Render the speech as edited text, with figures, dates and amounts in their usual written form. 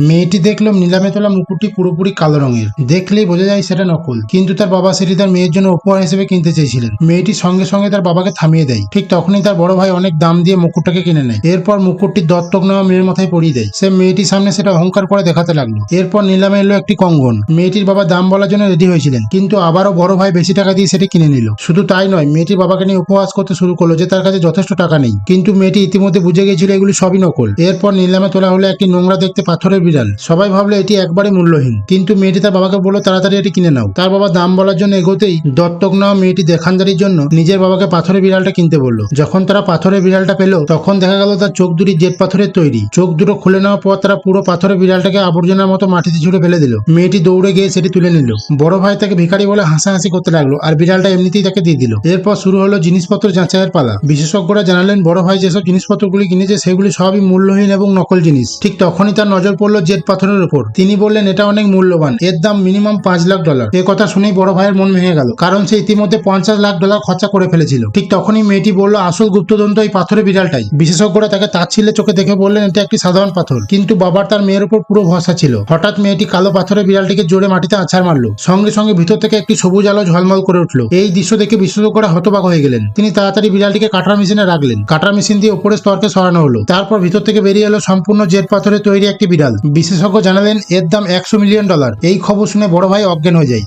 মেয়েটি দেখলো নিলামে তোলা মুকুটটি পুরোপুরি কালো রঙের, দেখলেই বোঝা যায় সেটা নকল। কিন্তু তার বাবা সেটি তার মেয়ের জন্য উপহার হিসেবে কিনতে চেয়েছিলেন। মেয়েটি সঙ্গে সঙ্গে তার বাবাকে থামিয়ে দেয়। ঠিক তখনই তার বড় ভাই অনেক দাম দিয়ে মুকুটটাকে কিনে নেয়। এরপর মুকুটটি দত্তক নেওয়া মেয়ের মাথায় পরিয়ে দেয়। সে মেয়েটির সামনে সেটা অহংকার করে দেখাতে লাগলো। এরপর নিলামে এলো একটি কঙ্গন। মেয়েটির বাবা দাম বলার জন্য রেডি হয়েছিলেন, কিন্তু আবারও বড় ভাই বেশি টাকা দিয়ে সেটি কিনে নিল। শুধু তাই নয়, মেয়েটির বাবাকে নিয়ে উপহাস করতে শুরু করলো যে তার কাছে যথেষ্ট টাকা নেই। কিন্তু মেয়েটি ইতিমধ্যে বুঝে গিয়েছিল এগুলি সবই নকল। এরপর নিলামে তোলা হলো একটি নোংরা দেখতে পাথরের বিড়াল। সবাই ভাবলো এটি একবারে মূল্যহীন, কিন্তু মেয়েটি তার বাবাকে বললো তাড়াতাড়ি এটি কিনে নাও। তার বাবা দাম বলার জন্য এগোতেই দত্তক নেওয়া মেয়েটি দেখানদারির জন্য নিজের বাবাকে পাথরের বিড়ালটা কিনতে বললো। যখন তারা পাথরের বিড়ালটা পেল, তখন দেখা গেল তার চোখ দুটি জেট পাথরের তৈরি। চোখ দুটো খুলে নেওয়ার পর তারা পুরো পাথরের বিড়ালটাকে আবর্জনার মতো মাটিতে ছুঁড়ে ফেলে দিল। মেয়েটি দৌড়ে গিয়ে সেটি তুলে নিল। বড় ভাই তাকে ভিখারি বলে হাসাহাসি করতে লাগলো, আর বিড়ালটা এমনিতেই তাকে দিয়ে দিল। এরপর শুরু হলো জিনিসপত্র যাচাইয়ের পালা। বিশেষজ্ঞরা জানালেন বড় ভাই যেসব জিনিসপত্রগুলি কিনেছে সেগুলি সবই মূল্যহীন এবং নকল জিনিস। ঠিক তখনই তার নজর পড়লো জেট পাথরের উপর। তিনি বললেন এটা অনেক মূল্যবান, এর দাম মিনিমাম $5 লাখ। এ কথা শুনেই বড় ভাইয়ের মন ভেঙে গেল, কারণ সে ইতিমধ্যে $50 লাখ খরচা করে ফেলেছিল। ঠিক তখনই মেয়েটি বলল আসল গুপ্তদন্ত এই পাথরের বিড়ালটাই। বিশেষজ্ঞরা তাকে তাচ্ছিল্যের চোখে দেখে বললেন এটা একটি সাধারণ পাথর, কিন্তু বাবার তার মেয়ের উপর পুরো ভরসা ছিল। হঠাৎ মেয়েটি কালো পাথরের বিড়ালটিকে জোরে মাটিতে আছাড় মারলো। সঙ্গে সঙ্গে ভিতর থেকে একটি সবুজ আলো ঝলমল করে উঠলো। এই দৃশ্য দেখে বিশেষজ্ঞরা হতবাক হয়ে গেলেন। তিনি তাড়াতাড়ি বিড়ালটিকে কাটার মেশিনে রাখলেন। কাটার মেশিন দিয়ে উপরের স্তরকে সরানো হলো। তারপর ভিতর থেকে বেরিয়ে এলো সম্পূর্ণ জেট পাথরের তৈরি একটি বিড়াল। বিশেষজ্ঞ জানালেন এর দাম $100 মিলিয়ন। এই খবর শুনে বড় ভাই অজ্ঞান হয়ে যায়।